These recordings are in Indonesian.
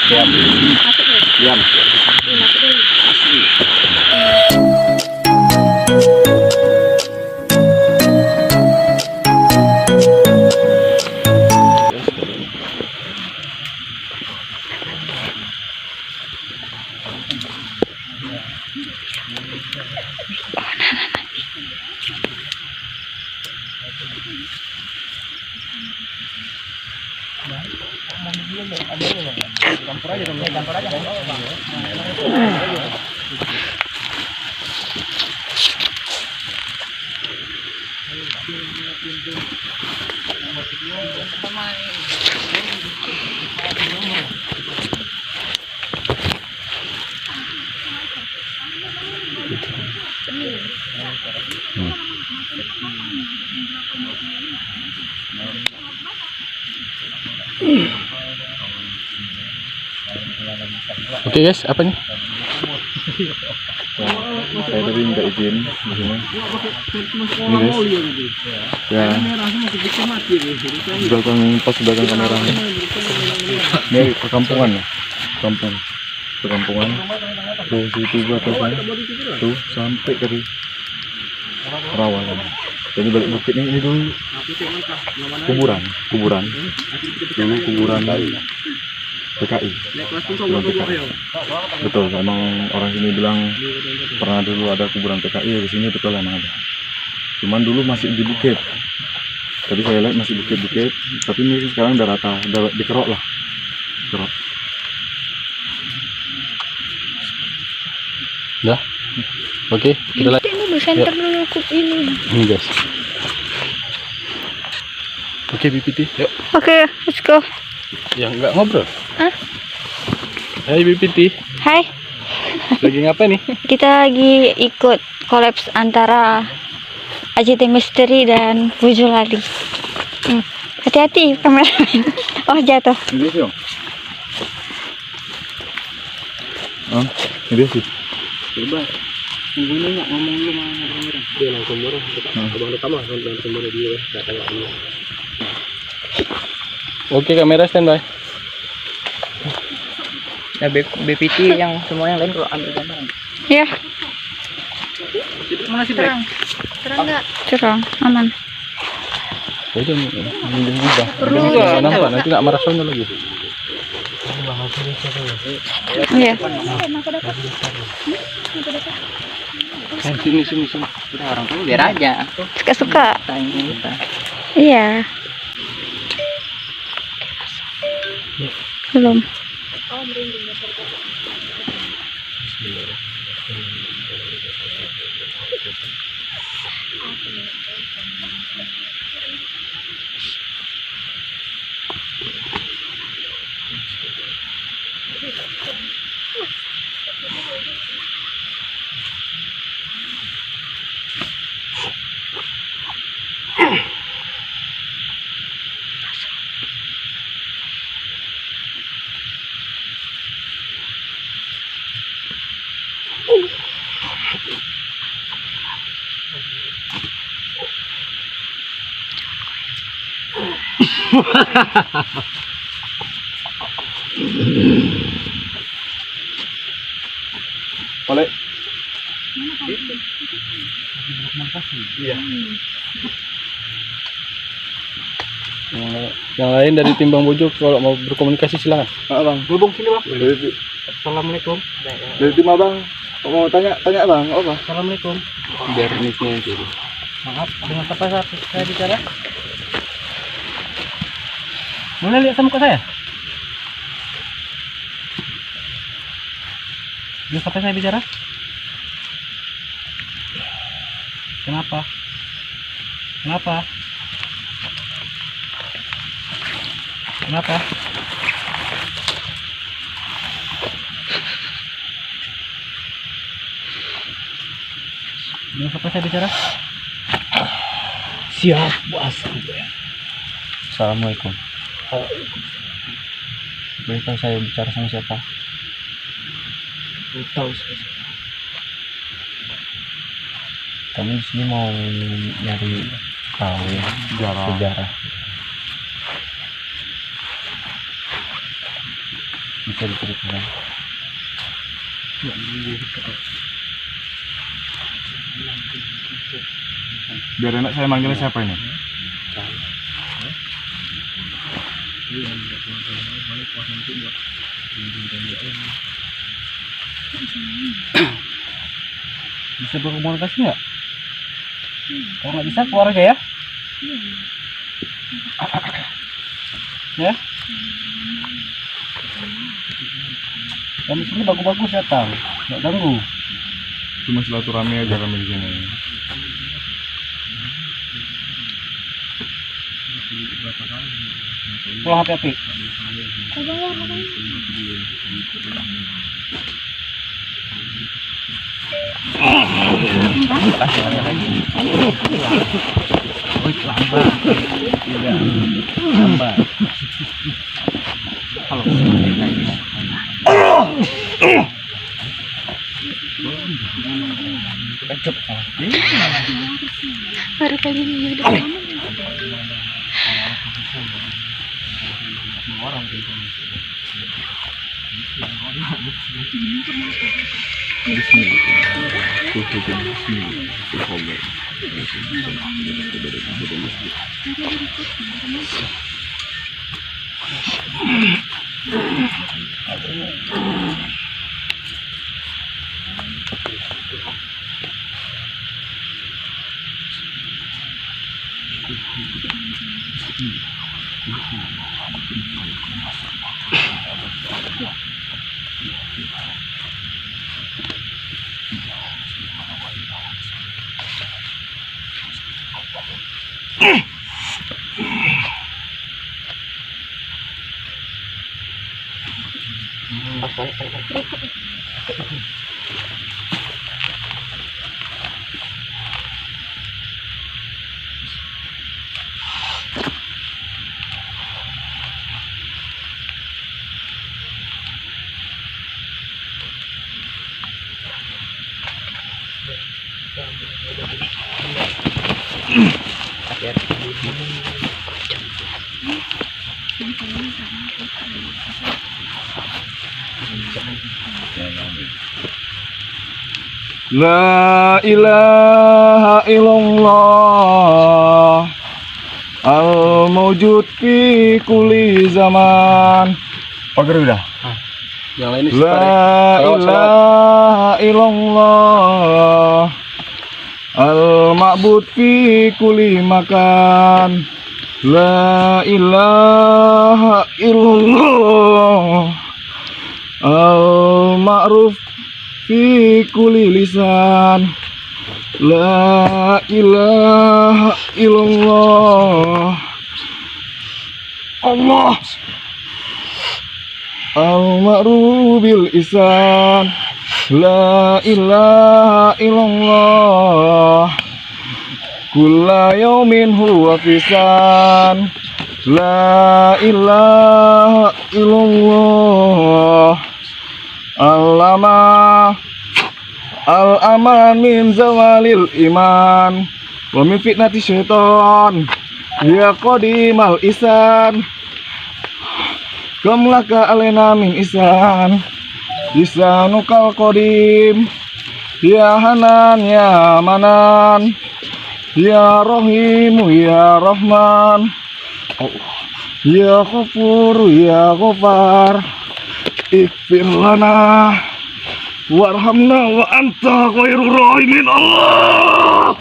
Diam. Diam. Oke guys, apa nih? Saya tadi minta izin di sini. Ini guys, ya belakang pas belakang kameranya. Ini perkampungan ya, perkampungan. Tuh situ batasnya, tuh sampai tadi rawa. Jadi balik bukit ini dulu kuburan dulu kuburan dari PKI. Betul, emang orang sini bilang pernah dulu ada kuburan PKI di sini, betul emang ada. Cuman dulu masih di bukit. Tadi saya lihat masih bukit-bukit, tapi ini sekarang udah rata, udah dikerok lah. Kerok. Udah. Oke, kita lihat. Dulu center dulu ini. Ini guys. Oke, BPT, yuk. Oke, let's go. Ya nggak ngobrol. Hah? Hai BPT. Hai. Lagi ngapa nih? Kita lagi ikut kolaps antara AJT Misteri dan Bujulali. Hati-hati kameramen. Oh, jatuh. Ini sih, ini sih. Coba ini nggak ngomong dulu sama orang. Dia langsung murah. Abang rekam lah, langsung murah dia. Nggak tengok dia. Oke, kamera standby. Ya BPT yang semua yang lain kalau ambil gambar. Ya, Mana sih cerang. Cerang nggak? Cerang, aman. Jadi udah. Perlu Nggak nampak, nanti nggak marah sono lagi. Iya. Sini. Udah orang tua biar aja. Suka-suka. Tanya kita. Iya. Belum. Balik. Iya. Yang lain dari tim Bang Bojo kalau mau berkomunikasi silakan. Bang, Hubung sini bang. dari Assalamualaikum. tim abang, mau tanya bang, apa? Assalamualaikum. Biar mic-nya itu. Maaf, dengan siapa saya bicara? Mana lihat sama muka saya? Dengan siapa saya bicara? Kenapa? Kenapa? Kenapa? Dengan siapa saya bicara? Siap, bos. Assalamualaikum. Boleh tahu saya bicara sama siapa? Tahu saya. Kami di sini mau nyari tahu ya sejarah. Bisa bisa diceritakan. Biar enak saya manggilnya siapa ini? Bisa berkomunikasi nggak? Kalau nggak bisa keluar aja ya. Ya. Kami sini bagus-bagus datang, nggak ganggu. Cuma silaturahmi aja kami di sini. Pulang hati-hati. Lambat. Tidak. Lambat. Halo. Baru kali ini udah lama. La ilaha illallah al-mawjud fi kulli zaman. Pagar udah. Yang lain La ilaha illallah al-ma'bud fi kulli makan. La ilaha illallah al-ma'ruf fi kulli lisan. La ilaha illallah Allah al-ma'ruf bil isan. La ilaha illallah kulla yaumin huwa fisan. La ilaha illallah Allama al-aman min zawalil iman wa min fitnati syaitan ya qadimal isan kamlaka alena min isan isanukal qadim ya hanan ya manan ya rahimu ya rahman ya ghafur ya ghafar ighfir lana warhamna wa anta khairur rahimin. Allah.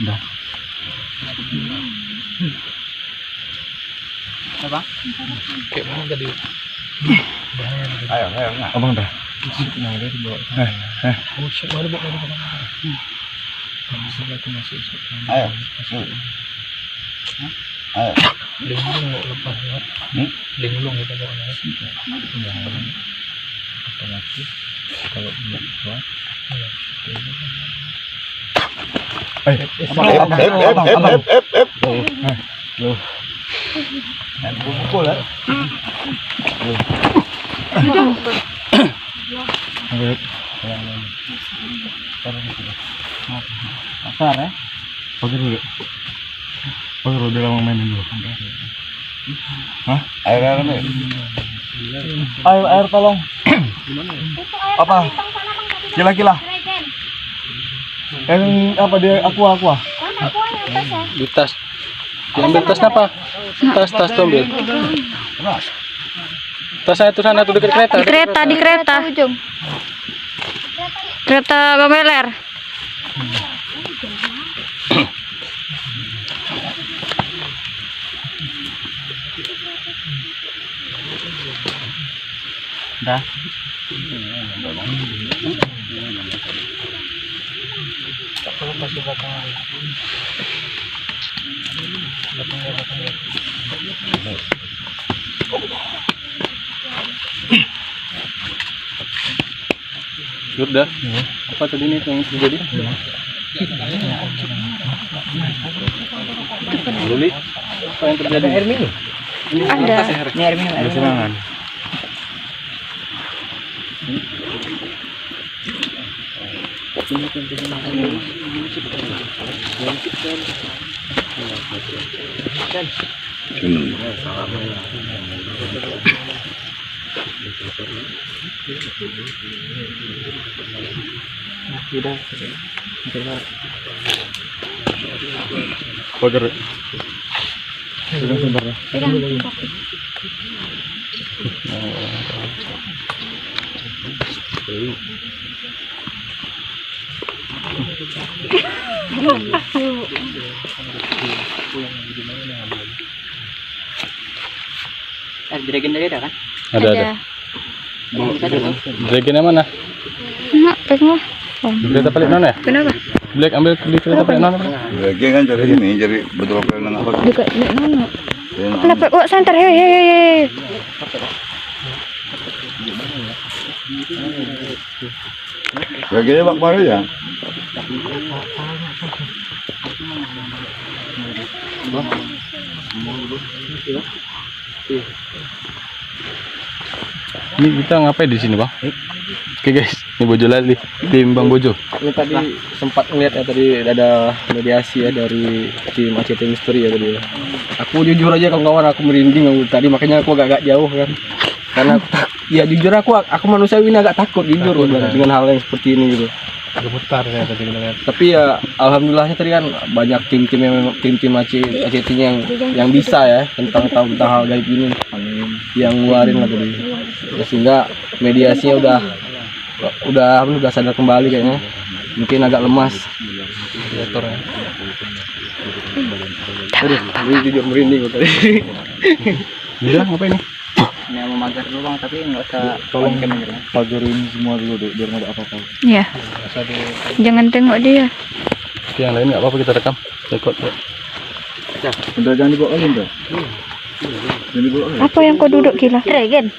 Dah. Apa? Kayak mana tadi? Ayo, abang dah. Nah, dia dibawa. Oh, shit, mana bawa mana? Ayo. Ayo. Linglung mau lepas ya. Linglung kita bawa naik. Otomatis kalau buat Pasar ya. Pakai dulu. Pakai dulu bilang mau mainin dulu. Hah? Air nih. Air tolong. Apa? Kila-kila. Yang apa dia aqua. Di tas. Diambil tas apa? Tas tuh ambil. Tas saya tuh sana tuh dekat kereta. Di kereta. Kereta Bameler. Dah. Sudah. Apa tadi nih yang terjadi? Luli, apa yang terjadi? Air minum. Ada. Ini air minum. Air minum. Pagar. Pegang sebentar ya. Dragon tadi ada kan? Ada. Dragonnya mana? Enggak, pegang. Di kereta balik nona ya? Kenapa? Black ambil di kereta balik nona. Lagi kan cari ini, cari betul apa yang apa. Dekat nek nono. Kenapa kok santer? Hei. Lagi bak baru ya. Ini kita ngapain di sini, Bang? Oke guys, ini Bojo Lali, tim Bang Bojo. Ini tadi sempat ngeliat ya, tadi ada mediasi ya dari tim ACT Misteri ya tadi ya. Aku jujur aja kawan-kawan, aku merinding tadi, makanya aku agak jauh kan. Karena ya jujur aku manusiawi ini agak takut jujur dengan hal yang seperti ini gitu. Gemetar saya tadi dengar. Tapi ya alhamdulillahnya tadi kan banyak tim ACT-nya yang bisa ya tentang hal gaib ini, yang ngeluarin lah tadi. Ya, sehingga mediasinya udah sadar kembali kayaknya. Mungkin agak lemas. Kreatornya. Aduh, ini jujur merinding kok tadi. Udah ngapain nih? Ini mau magar dulu Bang, tapi enggak usah Tolong pagerin semua dulu deh, biar nggak ada apa-apa. Iya. Jangan tengok dia. Oke, yang lain nggak apa-apa kita rekam. Rekod ya. Udah jangan dibawa lagi udah. Jangan dibawa lagi. Apa yang kau duduk gila? Dragon.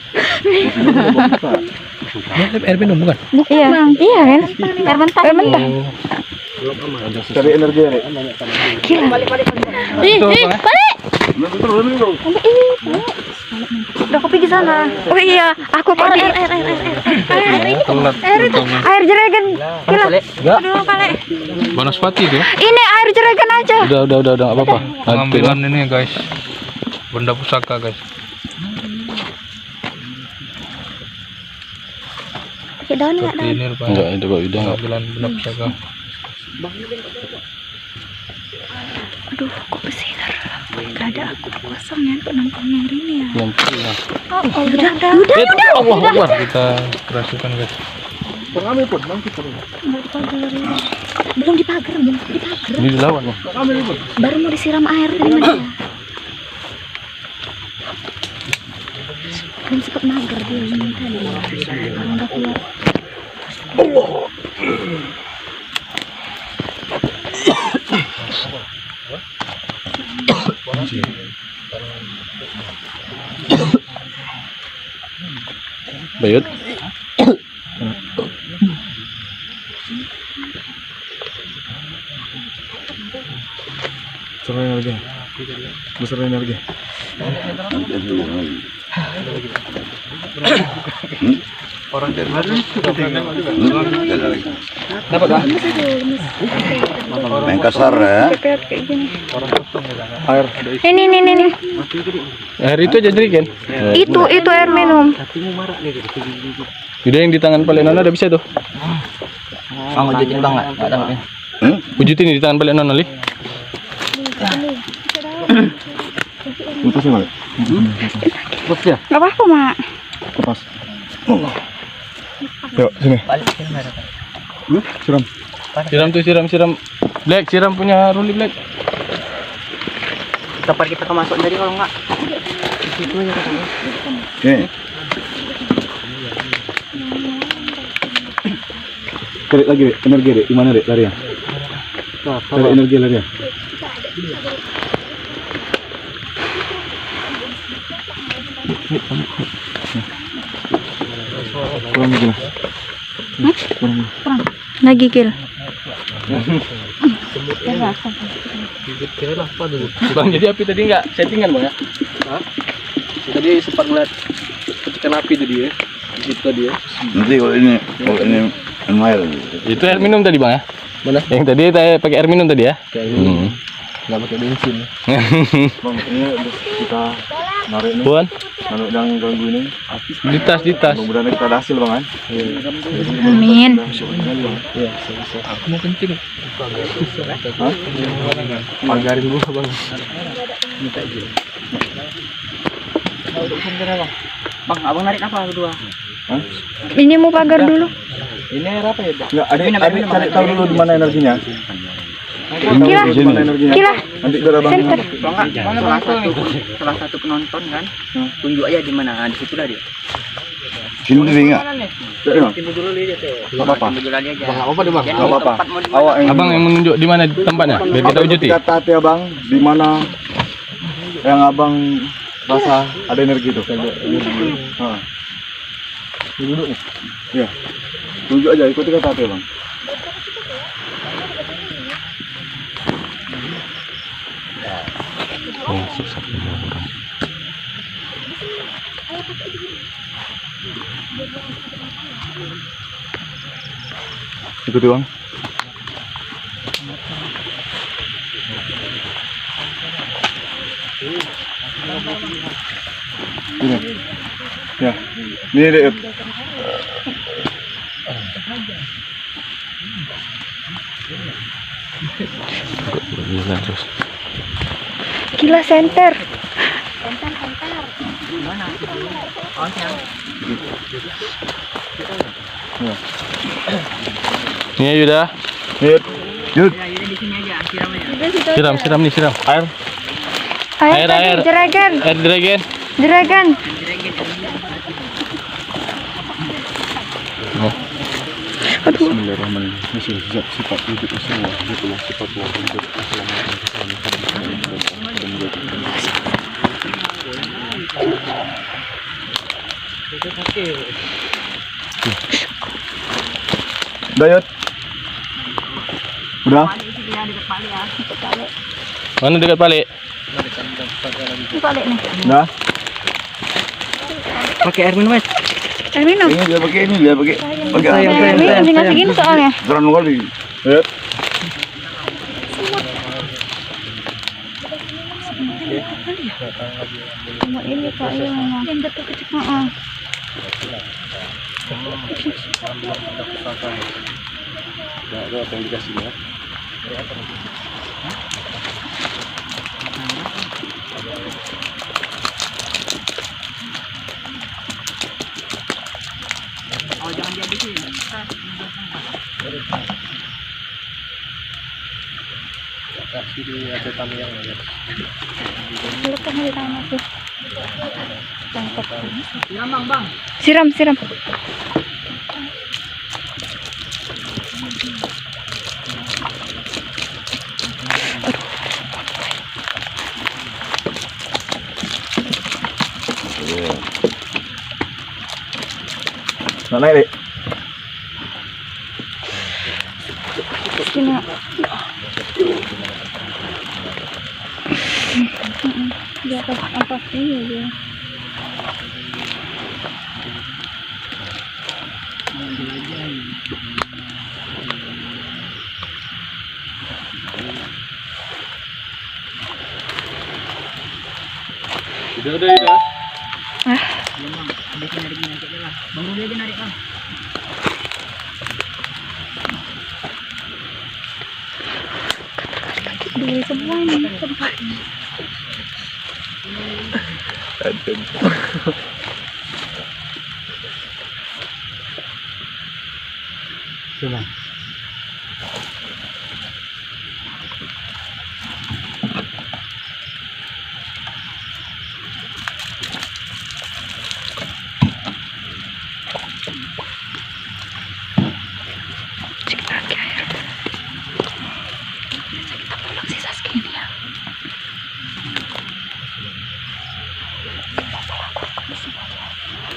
Air minum bukan? Iya. Iya kan? Air mentah. Cari energi ya. Gila. Balik. Udah kopi di sana. Oh iya, aku kopi. Air jeragan. Gila. Aduh, Pale. Banaspati itu ya? Ini air jeragan aja. Udah enggak apa-apa. Pengambilan ini guys, benda pusaka guys. Pakai daun enggak Seperti daun? ini rupanya. Enggak, itu Pak Ida enggak. Pengambilan benda pusaka. Aduh, kok bersinar. Gak ada aku kosong ya untuk nongkrong yang ini ya. Yang Oh, udah. Allah Akbar. Kita kerasukan guys. Belum dipagar. Ini dilawan nih. Baru mau disiram air tadi mana? Belum sempat mager dia ini tadi. Kalau nggak keluar. Bayut. energi. Besar energi. Dapat Bang? Main kasar ya. Kayak gini. Air. Ini. Air itu aja kan? Itu air minum. Udah yang di tangan paling nona udah bisa tuh. Bang, ujutin bang, nggak tangkapnya. Ujutin di tangan paling nona li. Putusnya balik. Gak apa-apa, Mak. Lepas. Yuk sini. Siram. Siram. Black, siram punya Ruli Black. Kapan kita masuk tadi kalau nggak? Nih. Cari lagi dek, energi dek, gimana dek lari ya? Cari energi lari ya. Kurang lagi lah. Kurang. Lagi gil. Bang, jadi api tadi nggak settingan Bang ya? Tadi sempat ngeliat percikan api tadi ya. Gitu tadi ya. Nanti kalau ini air. Itu air minum tadi Bang ya? Mana? Yang tadi saya pakai air minum tadi ya? Nggak pakai bensin. Bang, ini kita narik nih. Puan, Narik yang ganggu ini. di tas. Mudah-mudahan kita ada hasil bang kan. Amin. Aku mau kencing. Pagarin dulu Bang. Bang, abang narik apa berdua? Ini mau pagar dulu. Ini air apa ya bang? Enggak, adik cari tahu dulu di mana energinya. Kila. Di mana energinya. Kila. Nanti kita bang. Center. Salah satu penonton kan, tunjuk aja di mana. Di situ lah dia. Sini dulu enggak? Timbul dulu dia teh. Enggak apa-apa. Timbul dulu aja. Bang, apa deh Bang? Jadi Enggak apa-apa. tempat mau di Awak yang Abang yang menunjuk di mana tempatnya biar kita ujuti. Kata hati abang di mana yang abang rasa ada energi itu. Nah. Duduk nih. Iya. Tunjuk aja, ikuti kata hati abang. Ikuti bang. Ini. Ya. Ini deh. Kila center. Nih Yuda. Yud. Yud. Siram nih, siram. Air. Air. Jeragan. Air dragon. Jeragan. Bismillahirrahmanirrahim. Sifat wujud semua. Itulah sifat wujud Dayot. Udah? Mana dekat balik? Ini balik nih. Udah? pakai air minum, Mas. Air minum. Ini dia pakai Air minum dengan segini soalnya. terang kali. Dayot. Cuma ini Pak yang betul kecil. Ada apa yang dikasih ya? Oh, jangan dihabisin. Kasih di adetan yang ada. Lepas di tanah tuh. Siram, Bang. Siram. Nak naik dek. Sini. Di atas ampas ini dia. Udah ya. Dua semua ini tempatnya. Coba. Cek lagi air. Kita pulang sisa segini ya. Kita pulang kurang di sini aja.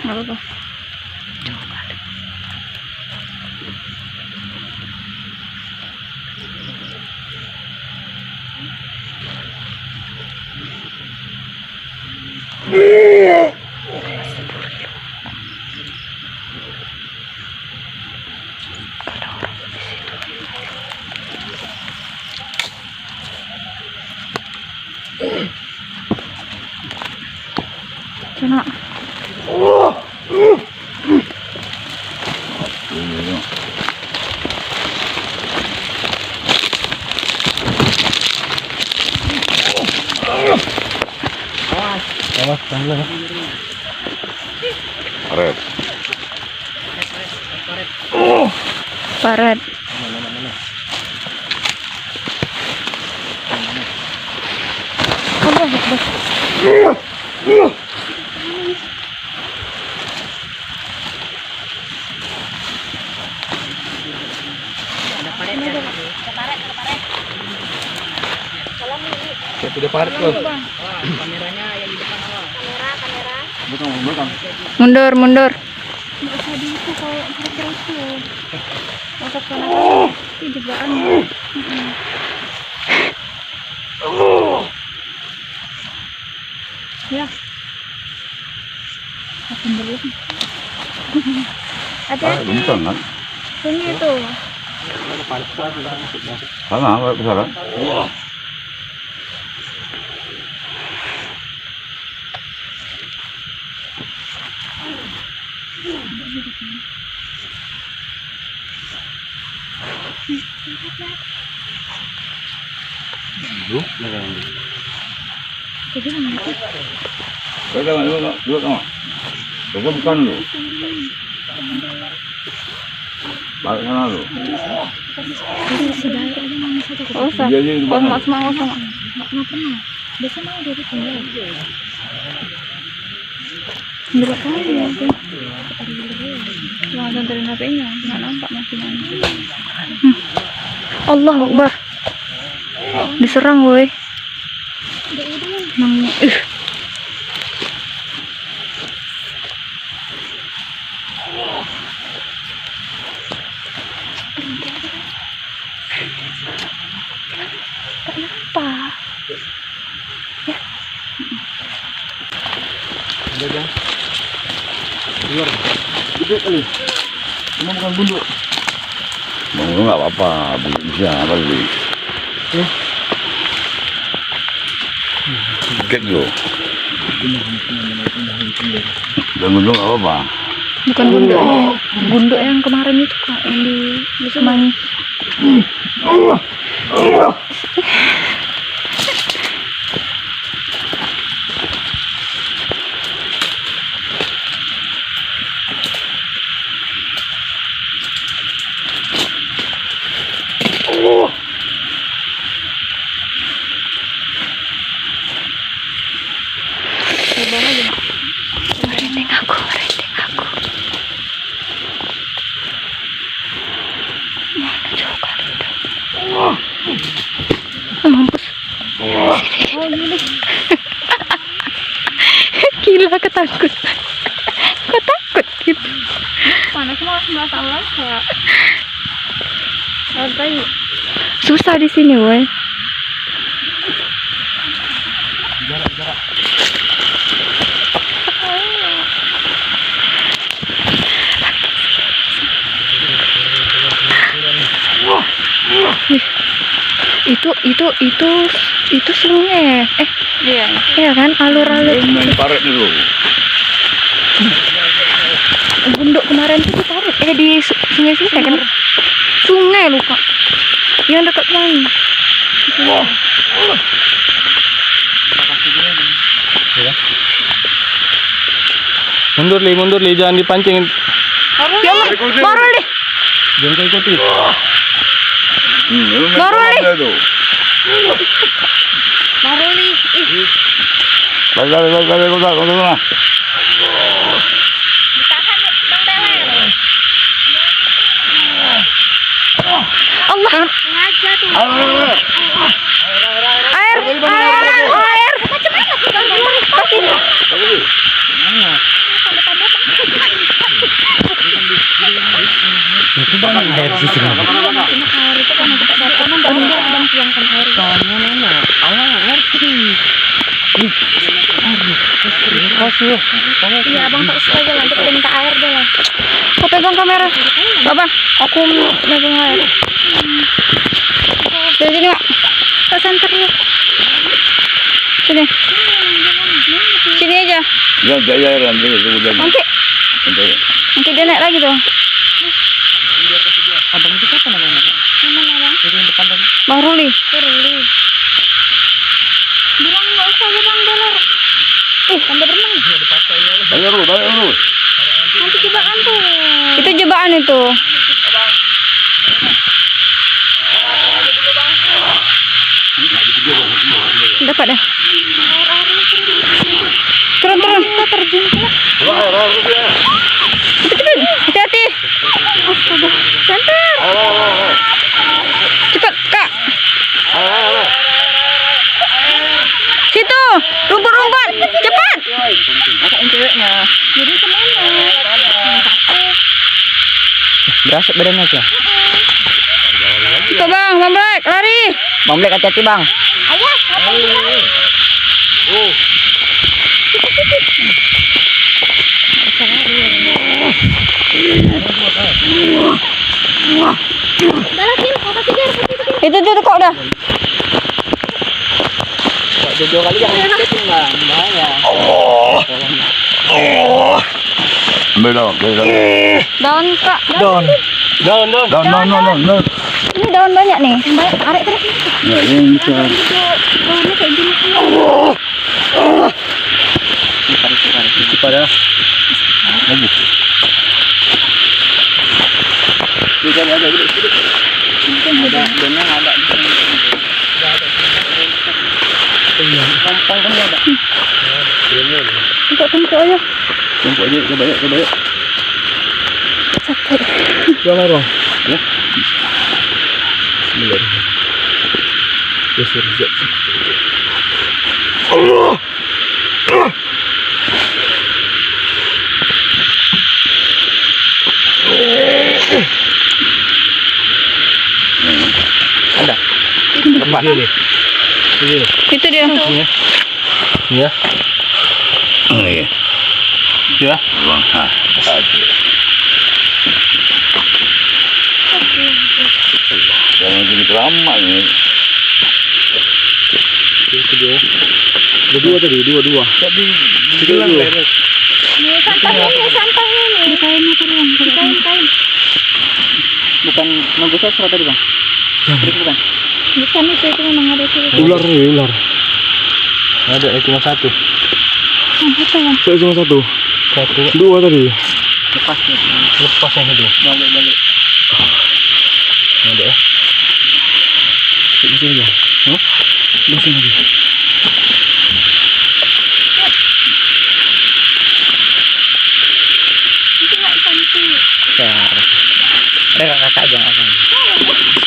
Nggak apa-apa. Coba. Cina. Awas, pelan. Karet. Paret. Allah Akbar. Saya tidak parit loh. Mundur, mundur. Nggak usah di itu kalau kira-kira tuh. Masuk sana itu jebakan. Ya. Akan dulu. Hati-hati. Bukan kan? Sini itu. Sana, ke sana. Jadi mana itu? Duduk tengok. Duduk bukan lu. Balik sana lu. Sebaik aja nangis aja. Nggak usah. Dia di Oh, mana? nggak pernah. Biasanya mau dari tinggal. Berapa kali ya itu? Langsung dari HP-nya, nggak nampak masih nangis. Allah Akbar. Diserang woi. Namanya. Kenapa? Ya. Gede kali. Cuma bukan bunduk. Bang, lu nggak apa-apa. Bisa balik. Ket lu. Dan bunduk nggak apa-apa. Bukan gunduknya. Gunduk yang kemarin itu Kak, yang di Semanggi. Merinding aku. Mana jauh kali itu. Mampus. Oh gini. Gila ketakut. Kok takut gitu. Mana semua masalah Kak. Santai. Susah di sini, woi. Itu sungai. Iya. Iya kan, alur-alur. Main paret dulu. Gunduk kemarin tuh ditarik di sungai sini kan? Sungai lupa. Yang dekat lain. Mundur li, jangan dipancing. Ya Allah, baru deh. Jangan kau ikuti. Baru nih. Baru nih. Balik. Allah. Sengaja tuh. Air. Itu banyak air di sini. Iya, Abang terus aja nanti kita minta air deh lah. Kau pegang kamera. Baba, aku megang air. Dari sini, Mak. Ke center ya. Sini. Sini aja. Ya, jaya nanti sudah. Nanti dia naik lagi tuh. Abang itu siapa namanya? Mana Bang? Itu yang depan tadi. Bang Ruli. Ruli. Bilang nggak usah ya Bang Dolar. Pandai berenang. Bayar dulu. Nanti jebakan tuh. Itu jebakan itu. Dapat dah. Turun. Kita terjun pula. Cepet. Hati-hati. Astaga. Center. Cepat, Kak. Situ. Rumput. Cepat. Jadi kemana? Berasap badannya aja. Cepat, Bang. Bang Black, lari. Bang Black, hati-hati Bang. Ayah, apa ini? Udah lah, Kim. Kau kasih biar. Itu kok dah. Jojo kali yang ngikutin Bang. Bahaya. Ambil dong. Daun, Kak. Daun. Ini daun banyak nih. Baik, arek terus. Ya, ini bisa. Warnanya kayak gini. Cepat ya. Tumpuk aja. Tumpuk aja, coba ya. Sakit. Jangan Bang. Ya. Bismillah. Siap. Ada. Lepas dia. Itu dia. Ya. Iya. Ya. Bang. Jangan jadi lama ini. Itu dia. Dua tadi, dua. Tadi Bilang beres. Nih, sampahnya nih. Di kainnya turun. Di kain. Bukan nunggu sosro tadi Bang. Bukan. Bukan itu memang ada sih. Ular. Ada cuma satu. Apa ya? Cuma satu. Dua tadi. Lepas yang itu. Balik. Ada ya. Bisa aja. Masih lagi. Itu nggak cantik. Ada kakak aja nggak apa.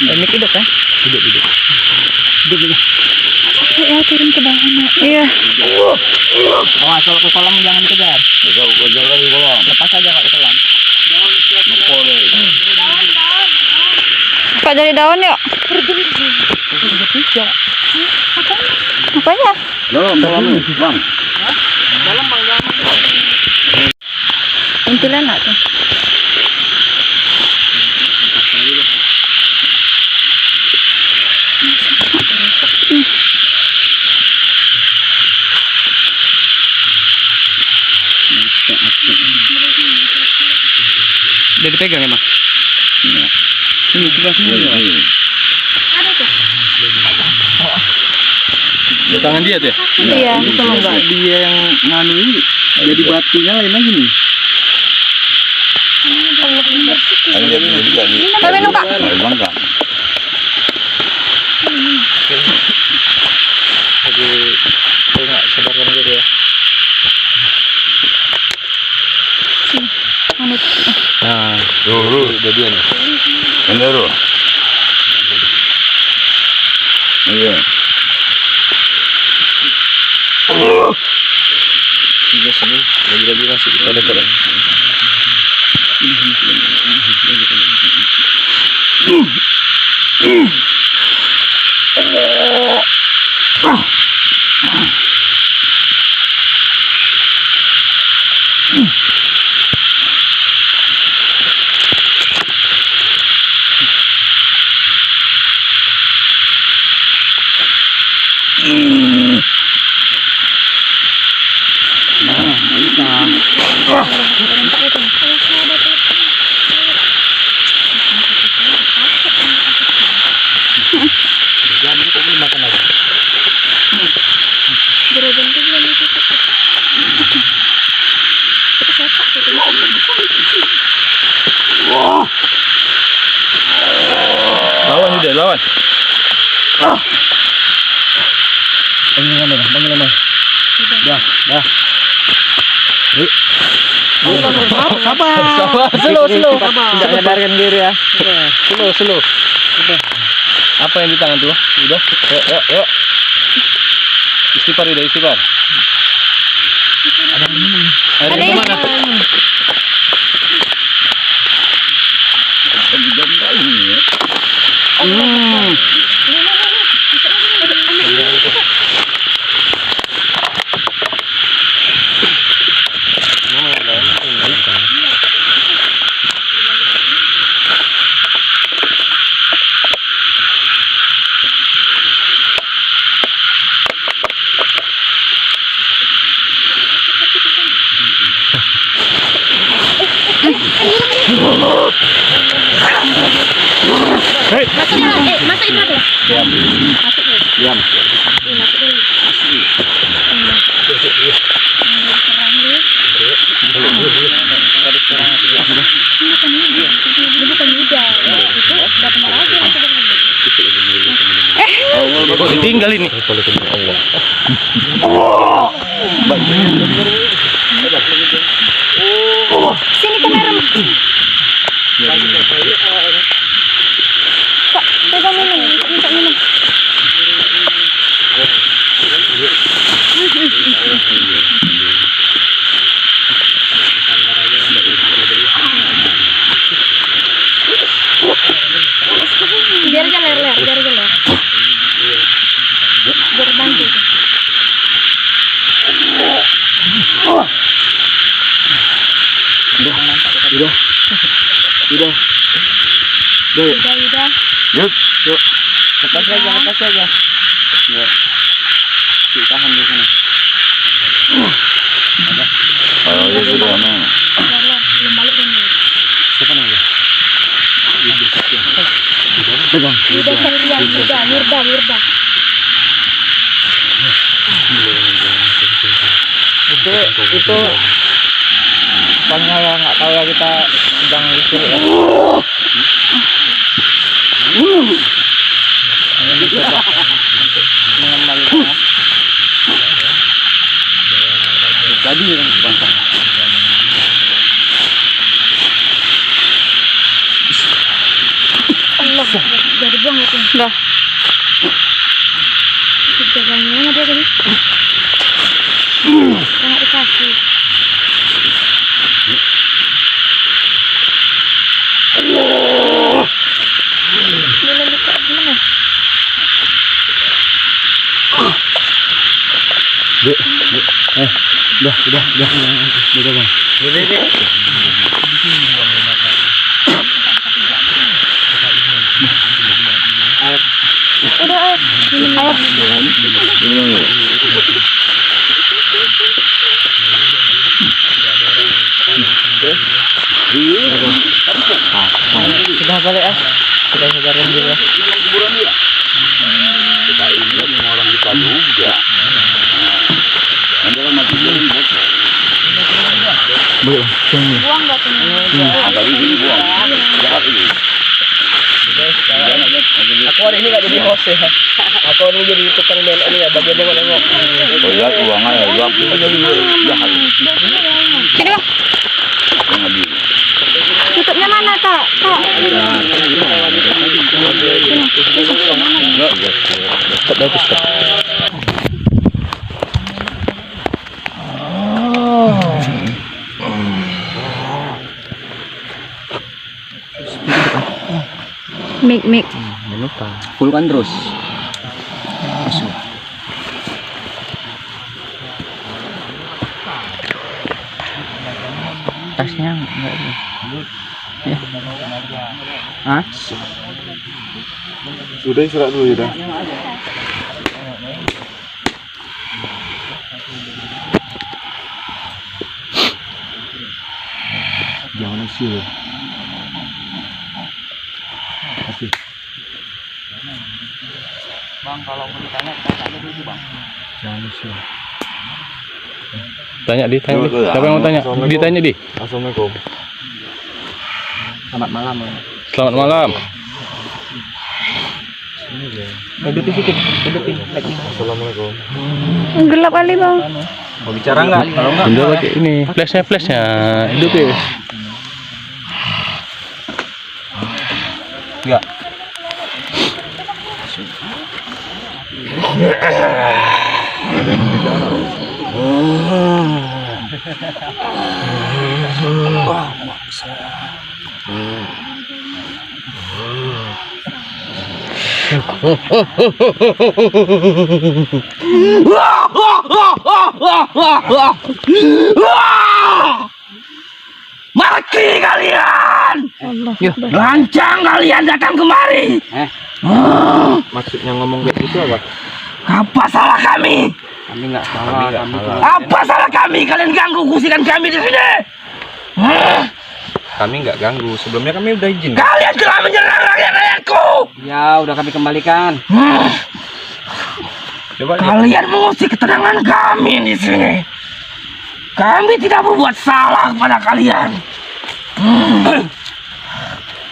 Ini hidup kan? Hidup. Ya turun ke bawah. Iya. Awas kalau ke kolam jangan kejar. Jangan di kolam. Lepas aja kalau ke kolam. Pak, dari daun yuk. Tiga. Apanya? Dalam nih, Bang. Kuntilanak tuh. Dia dipegang emang. Sini sebelah sini. Ya. Ada tuh. Di tangan dia tuh ya? Iya. Ini kalau nggak dia yang nganu ini, jadi batunya lain lagi nih. Ayo lihat dulu juga nih. Tapi lu Kak. Ayo Bang, Kak. Jadi saya nggak sadarkan diri ya. Anu. Nah, Dulu, udah dia nih. bener loh. Iya. Tiga sini lagi-lagi masih kita dekat. Lawan juga, lawan. Sabar, slow. Tidak sadarkan diri ya. Slow. Apa yang di tangan tuh? Udah. Yuk. Istighfar udah, istighfar. Ada yang mana? Masuk ini tuh. Diam. Kok ditinggal ini? Sini kamera. Kak, pegang minum, minta minum. Biar aja ler. Biar bantu. Udah. Yuk. Lepas aja. Ya. Tahan di sana. Oh, iya sudah emang. Belum balik ini. Siapa namanya? Wirda Sarian, Wirda. Itu Bangnya nggak tahu ya kita sedang itu ya. Mengembalikan. Jadi yang bangsa. Allah, jadi buang itu. Dah. Pegangnya dia tadi. Nggak dikasih. Ini luka gimana? Udah bang. Udah air. Sudah balik ah. Sudah sabaran dulu ya. Kita ini orang kita juga. Anda kan mati jalan bocor. Buang batunya. Tadi sini buang. Jahat ini. Aku hari ini nggak jadi host ya. Aku hari ini jadi tukang main ini ya, bagian nengok-nengok. Oh ya, uang aja, uang jahat. Sini bang. Jangan di. Tutupnya mana kak? Kak. Mik. Fullkan terus. Tasnya enggak ada. Ya. Hah? Sudah istirahat dulu ya. Jangan usil. Bang, kalau mau ditanya, tanya dulu bang. Jangan usil. Tanya di. Siapa yang mau tanya? Ditanya di. Assalamualaikum. Selamat malam. Selamat malam. Hidup sedikit, hidupin. Assalamualaikum. Gelap kali bang. Mau bicara nggak? Kalau nggak, Bunda pakai ini. Flashnya hidup ya. enggak. Mati kalian! Allah. Lancang kalian datang kemari! Maksudnya ngomong kayak gitu apa? Apa salah kami? Kami nggak salah. Apa salah kami? Kalian ganggu kusikan kami di sini! Kami nggak ganggu. Sebelumnya kami udah izin. Kalian telah menyerang rakyat-rakyatku! Ya, udah kami kembalikan. Coba Kalian mengusik ketenangan kami di sini. Kami tidak berbuat salah kepada kalian.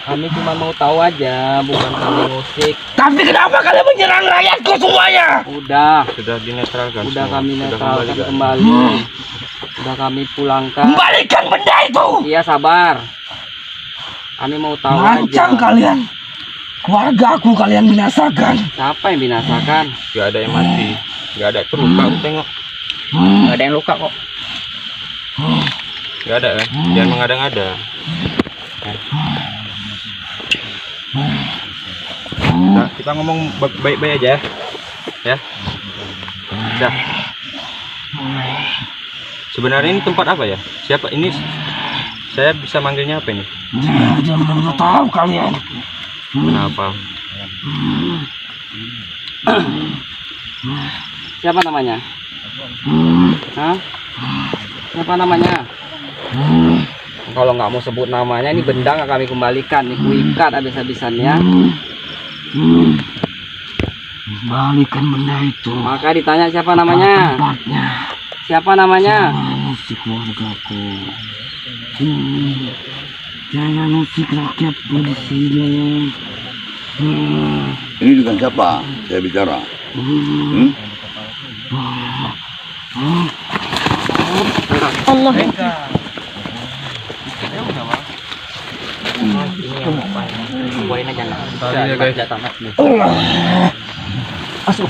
kami cuma mau tahu aja, bukan kami musik. Tapi kenapa kalian menyerang rakyatku semuanya? Sudah dinetralkan. Udah semua. Kami netralkan kembali. Udah kami pulangkan. Kembalikan benda itu. Iya, sabar. Kami mau tahu Lancang aja. kalian. Keluarga aku kalian binasakan. Siapa yang binasakan? Gak ada yang mati. Gak ada terluka. Aku tengok. Gak ada yang luka kok. Gak ada kan? Jangan mengada-ngada. Nah, kita ngomong baik-baik aja ya. Dah. Sebenarnya ini tempat apa ya? Siapa ini? Saya bisa manggilnya apa ini? Jangan tahu kalian. Kenapa? Siapa namanya? Hah? Siapa namanya? Kalau nggak mau sebut namanya, ini benda nggak kami kembalikan. Ini kuikat habis-habisannya. Balikan benda itu. Maka ditanya siapa namanya? Tempatnya. Siapa namanya? Musik keluargaku. Jangan musik rakyatku di sini. Ini dengan siapa saya bicara? Allah. Buain aja nggak? Tadi ya guys.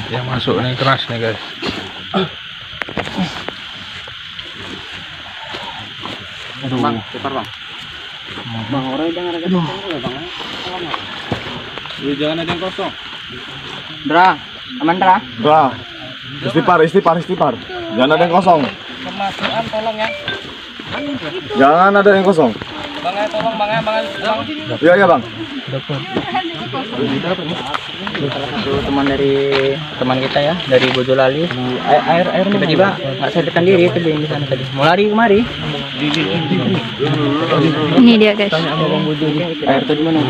Yang masuk nih keras nih guys. Bang, putar bang. Bang, orang jangan ada kosong ya bang. Jangan ada yang kosong. Dra, aman Dra. Istighfar. Jangan ada yang kosong. Kemasukan tolong ya. Jangan ada yang kosong. Bang, tolong bang. Iya ya bang. Teman dari teman kita ya, dari Bojolali. Air tiba-tiba nggak sadarkan diri itu di sana tadi. Mau lari kemari. Ini dia guys. Air tuh di mana?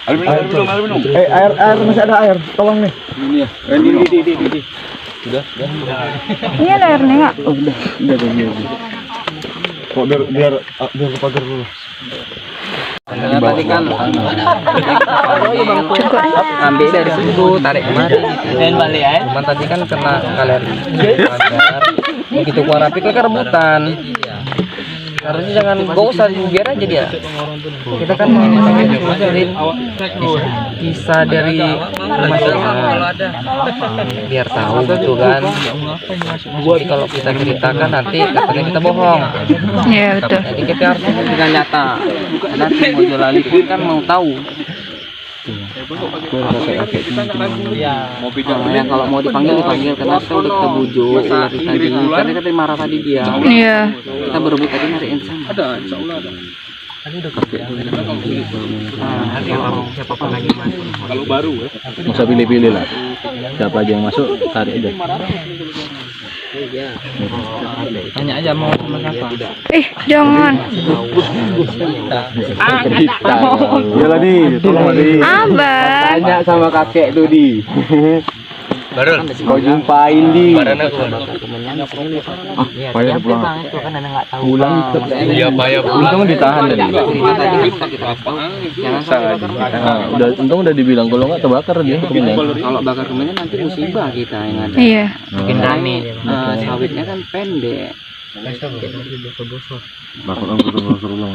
Air masih ada air. Tolong nih. Ini ya. Di. Ini ada airnya nggak? Oh, udah. Kok biar pagar dulu. Tadi kan ambil dari situ, tarik kemari. Dan balik ya. Cuman tadi kan kena kalian pagar. Begitu keluar api kan rebutan. Harusnya jangan, gak usah, biar aja dia. Kita kan ngajarin kisah dari masyarakat, biar tahu gitu kan. Jadi kalau kita ceritakan nanti katanya kita bohong. Iya betul. Jadi kita harus dengan nyata. Karena tim Bojolali pun kan mau tahu. Ya kalau mau dipanggil karena kita udah kita bujuk dari tadi. Karena kita marah tadi dia. Iya. Kita berebut tadi nyariin sana. Ada, insya Allah ada. Siapa lagi masuk? Kalau baru ya. Nggak usah pilih-pilih lah. Siapa aja yang masuk, tarik aja. Tanya aja mau sama siapa. Jangan. Iya lah di, tolong di. Abang. Tanya sama kakek tuh di. Baru. Kau jumpain di. Badan aku. Payah pulang. Itu kan anda nggak tahu. Pulang tetap. Iya payah pulang. Untung ditahan tadi. Udah, untung udah dibilang kalau nggak terbakar dia. Kalau bakar kemenyan nanti musibah kita yang ada. Iya. Mungkin ini sawitnya kan pendek. Bakal bosor ulang.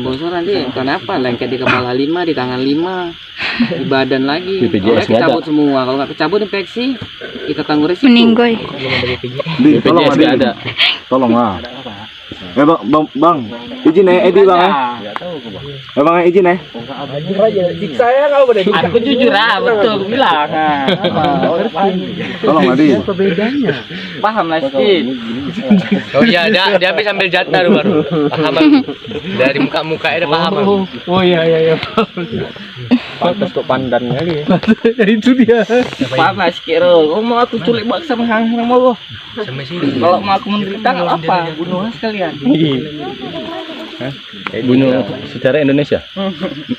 Bosor nanti kenapa? Lengket di kepala 5, di tangan 5, di badan lagi. BPJS Kalau kecabut semua. Kalau nggak kecabut infeksi, kita tanggung resiko. Meninggoy. Di, tolong BPJS nggak ada. Tolong lah. Bang, izin Edi bang bang izin Aku jujur betul aku bilang. Tolong Adi. Paham lah sedikit. Oh iya, dia habis ambil jatah baru. Paham. Dari muka-muka ada paham. Oh iya. Pantas kok pandan kali ya. Itu dia. Paham lah sedikit. Oh mau aku culik baksa menghang-hang mau. Kalau mau aku menderita nggak apa-apa, bunuh sekalian. Bunuh secara Indonesia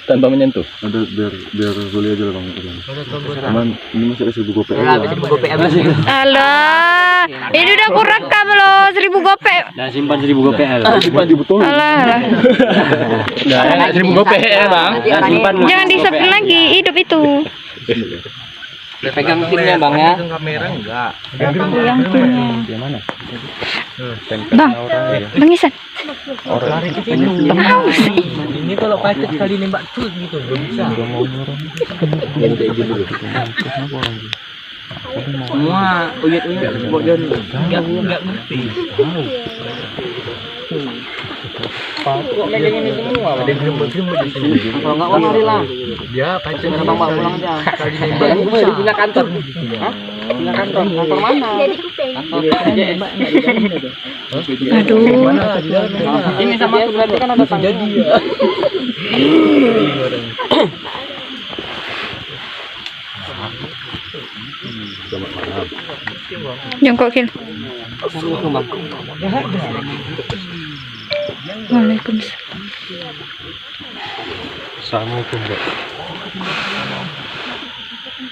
tanpa menyentuh. Ada biar boleh aja lah bang. Cuman ini masih ada 1000 gopek. Alah, ini udah aku rekam loh 1000 gopek. Nah, simpan 1000 gopek. Simpan di betul. Alah. Nah, 1000 gopek ya, Bang. Nah, simpan. Jangan disepin lagi, hidup itu. Pegang timnya bang ya. Kamera enggak. Aku yang punya. Yang mana? Bang Isan. Ini kalau pacet kali nembak tuh gitu belum bisa. Semua uyut-uyut bojon enggak ngerti. Kok megang ini semua? Ada jemput-jemput di sini. Kalau enggak mari lah. Ya, pacet Kita bawa pulang aja. Kali nembak punya kantor. Hah? Punya kantor. Kantor mana? Jadi kuping. Aduh. Ini sama aku berarti kan ada tanggung. Jadi ya. Jongkok Kil. Assalamualaikum bang. Waalaikumsalam. Assalamualaikum, Mbak.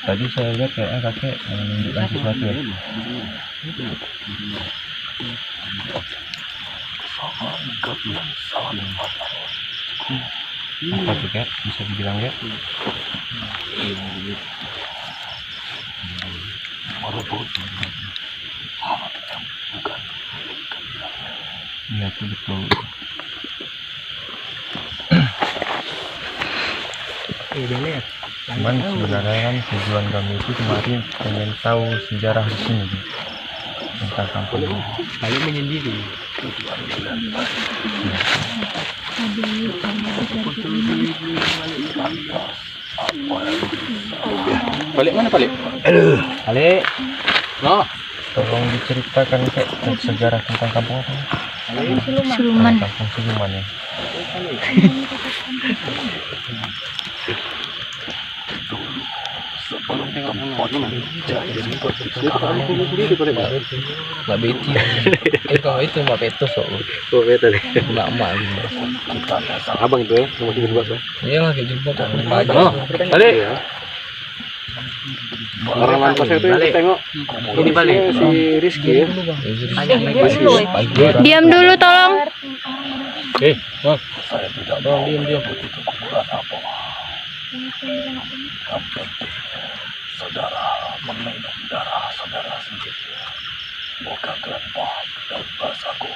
Tadi saya lihat kayaknya kakek menunjukkan sesuatu ya. Apa tuh kek? Bisa dibilang ya? Iya tuh betul. Cuman sebenarnya kan tujuan kami itu kemarin pengen tahu sejarah di sini tentang kampung ini. Saya menyendiri. Balik mana balik? Balik. No. Tolong diceritakan kayak sejarah tentang kampung apa? Siluman. Kampung Siluman ya. Mbak Betty. Kalau itu Mbak Petos kok. Oh, beta deh. Mbak Emak gitu. Abang itu ya, yang masih jebak ya. Iya lah kayak jumpa kok. Oh, balik. Orang lantas itu yang tengok. Ini balik. Si Rizky ya. Diam dulu tolong. Tolong diam. Saudara meminum darah saudara sendiri. Bukan kelempar dan bahasaku.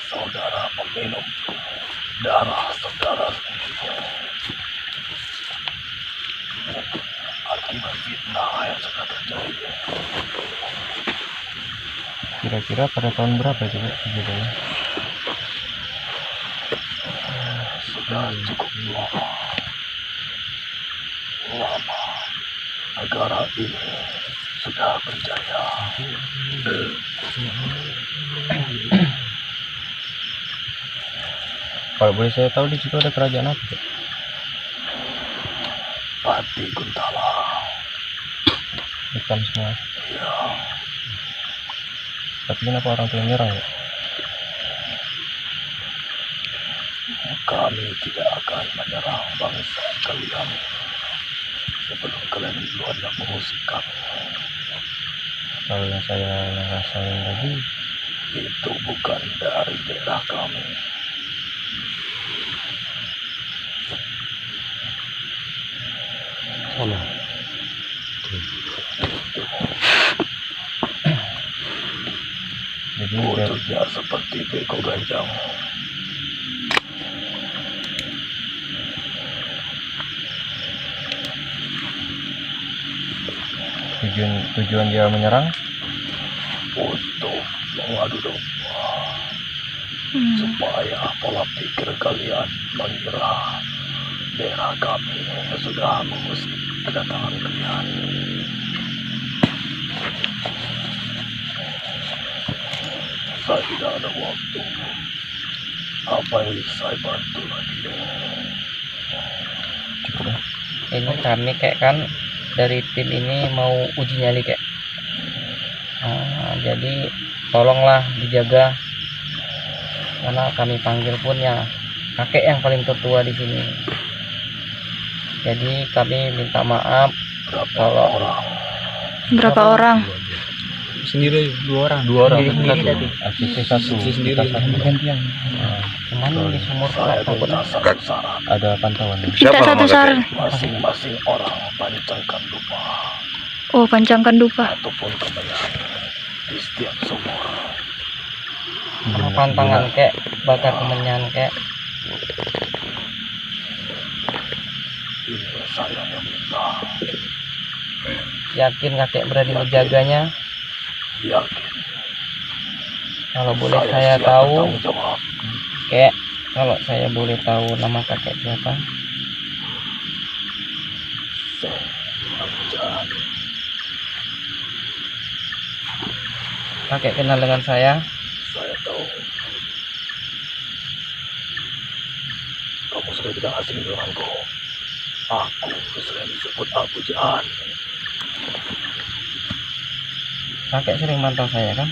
Saudara meminum darah saudara sendiri. Akibat fitnah yang sudah terjadi. Kira-kira pada tahun berapa itu kejadiannya? Sudah cukup lama. Negara ini sudah berjaya. Kalau boleh saya tahu di situ ada kerajaan apa? Pati Kuntala. Hitam semua. Ya, Tapi kenapa orang tua menyerang ya? kami tidak akan menyerang bangsa kalian sebelum kalian duluan yang mengusik kami. Kalau yang saya rasain tadi, Itu bukan dari daerah kami. sana. Jadi Wujudnya seperti beko ganjang. tujuan dia menyerang Untuk mengadu domba. Supaya pola pikir kalian mengira daerah kami sudah mengusik kedatangan kalian. Saya tidak ada waktu. Apa yang bisa saya bantu lagi? ini kami kayak kan dari tim ini mau uji nyali kayak. Jadi tolonglah dijaga karena kami panggil pun ya kakek yang paling tertua di sini. Jadi kami minta maaf kalau Berapa orang? sendiri dua orang Sendiri tadi. satu sendiri gantian. Cuman di sumur Saya takut minta satu syarat. ada pantauan. Kita satu saran. Masing-masing orang pancangkan dupa Oh, pancangkan dupa. ataupun kemenyan di setiap sumur. Pantangan kek bakar kemenyan kek. Ini saya yang minta. Yakin kakek berani menjaganya? Yakin. Kalau boleh saya siap tahu, bertanggung jawab. kek, kalau saya boleh tahu nama kakek siapa? Jangan. Kakek kenal dengan saya? Saya tahu. Kamu sudah tidak asing denganku. Aku sering disebut Abu Jahan. Kakek sering mantau saya kan?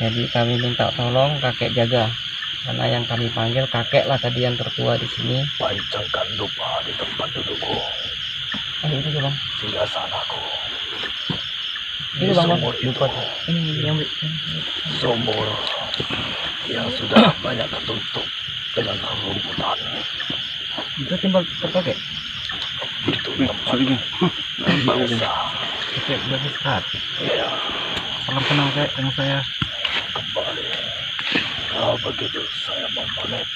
Jadi kami minta tolong kakek jaga. Karena yang kami panggil kakek lah tadi yang tertua di sini. Pancangkan dupa di tempat dudukku. Itu tuh bang. Singgah sanaku. Ini bang. Sumur itu. Ini yang Sumur yang sudah banyak tertutup dengan rumputan. itu timbal terkakek. Itu tempat bangsa. Kakek bagus sekali. Ya, Salam kenal kek dengan saya. kembali. Nah, begitu saya pamit.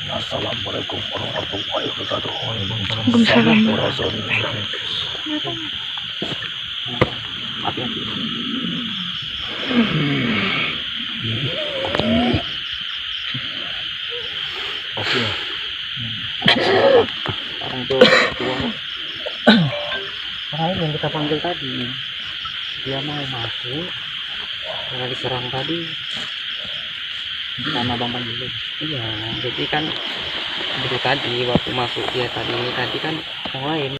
Assalamualaikum warahmatullahi wabarakatuh. Waalaikumsalam. orang tua orang yang kita panggil tadi dia mau masuk karena diserang tadi sama Bang Panjulu. Iya, jadi kan itu tadi waktu masuk dia tadi kan yang lain